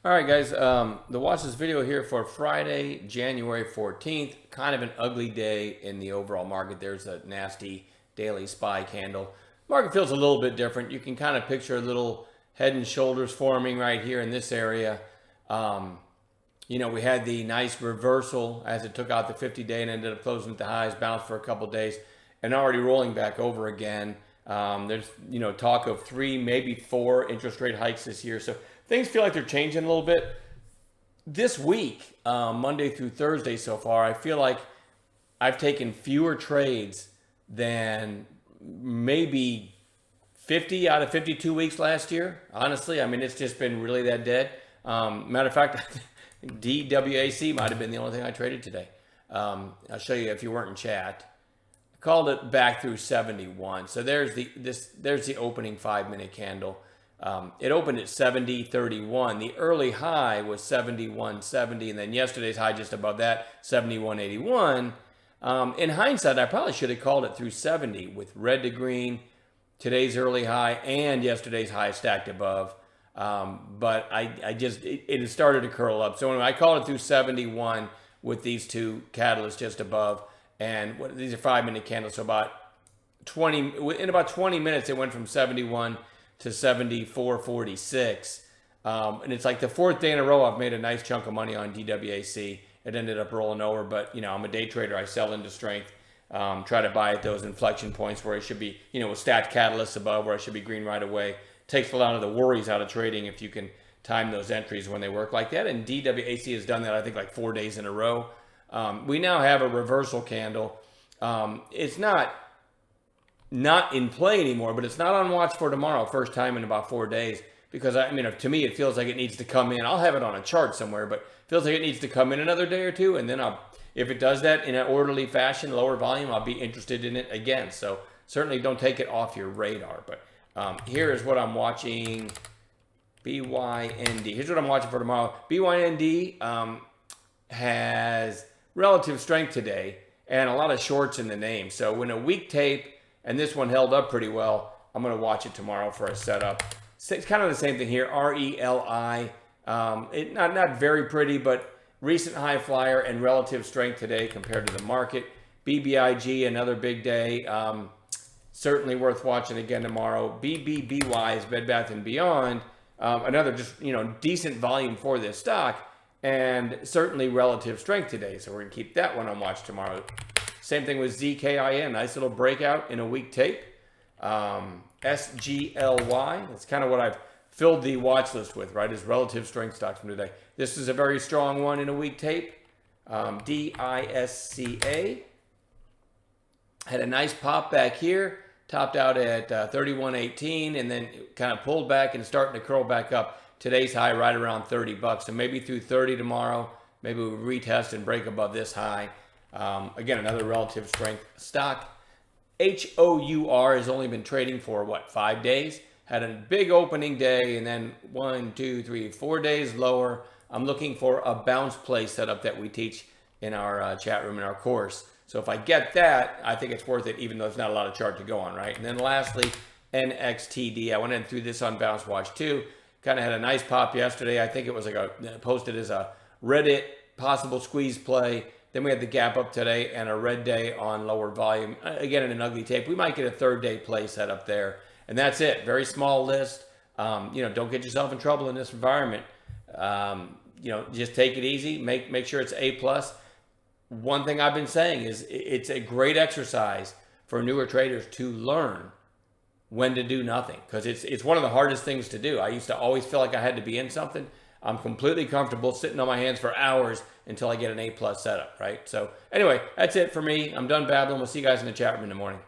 All right, guys, watch this video here for Friday, January 14th. Kind of an ugly day in the overall market. There's a nasty daily SPY candle. Market feels a little bit different. You can kind of picture a little head and shoulders forming right here in this area. We had the nice reversal as it took out the 50-day and ended up closing at the highs, bounced for a couple days, and already rolling back over again. There's talk of 3, maybe 4 interest rate hikes this year. So things feel like they're changing a little bit. This week, Monday through Thursday so far, I feel like I've taken fewer trades than maybe 50 out of 52 weeks last year. Honestly, I mean, it's just been really that dead. Matter of fact, DWAC might have been the only thing I traded today. I'll show you if you weren't in chat. Called it back through 71. So there's the opening 5-minute candle. It opened at 70.31. The early high was 71.70, and then yesterday's high just above that, 71.81. In hindsight, I probably should have called it through 70 with red to green, today's early high and yesterday's high stacked above. But it has started to curl up. So anyway, I called it through 71 with these two catalysts just above. And these are 5-minute candles, so in about 20 minutes, it went from 71 to 74.46. And it's like the 4th day in a row I've made a nice chunk of money on DWAC. It ended up rolling over, but I'm a day trader. I sell into strength. Try to buy at those inflection points where it should be, with stacked catalysts above, where I should be green right away. Takes a lot of the worries out of trading if you can time those entries when they work like that. And DWAC has done that, I think, like 4 days in a row. We now have a reversal candle. It's not in play anymore, but it's not on watch for tomorrow, first time in about 4 days, because to me, it feels like it needs to come in. I'll have it on a chart somewhere, but it feels like it needs to come in another day or two. And then if it does that in an orderly fashion, lower volume, I'll be interested in it again. So certainly don't take it off your radar. But here is what I'm watching. BYND. Here's what I'm watching for tomorrow. BYND has relative strength today and a lot of shorts in the name. So when a weak tape, and this one held up pretty well, I'm going to watch it tomorrow for a setup. It's kind of the same thing here, RELI. Not very pretty, but recent high flyer and relative strength today compared to the market. BBIG, another big day. Certainly worth watching again tomorrow. BBBY is Bed Bath & Beyond. Another just, decent volume for this stock. And certainly relative strength today. So we're going to keep that one on watch tomorrow. Same thing with ZKIN. Nice little breakout in a weak tape. SGLY. That's kind of what I've filled the watch list with, right? Is relative strength stocks from today. This is a very strong one in a weak tape. DISCA. Had a nice pop back here. Topped out at 31.18 and then kind of pulled back and starting to curl back up. Today's high right around 30 bucks. So maybe through 30 tomorrow, maybe we'll retest and break above this high. Again, another relative strength stock. HOUR has only been trading for 5 days? Had a big opening day and then 1, 2, 3, 4 days lower. I'm looking for a bounce play setup that we teach in our chat room in our course. So if I get that, I think it's worth it, even though there's not a lot of chart to go on, right? And then lastly, NXTD. I went in through this on Bounce Watch too. Kind of had a nice pop yesterday. I think it was posted as a Reddit possible squeeze play. Then we had the gap up today and a red day on lower volume. Again, in an ugly tape. We might get a 3rd day play set up there. And that's it. Very small list. Don't get yourself in trouble in this environment. Just take it easy. Make sure it's A+. One thing I've been saying is it's a great exercise for newer traders to learn when to do nothing, because it's one of the hardest things to do. I used to always feel like I had to be in something. I'm completely comfortable sitting on my hands for hours until I get an A+ setup, right? So anyway, that's it for me. I'm done babbling. We'll see you guys in the chat room in the morning.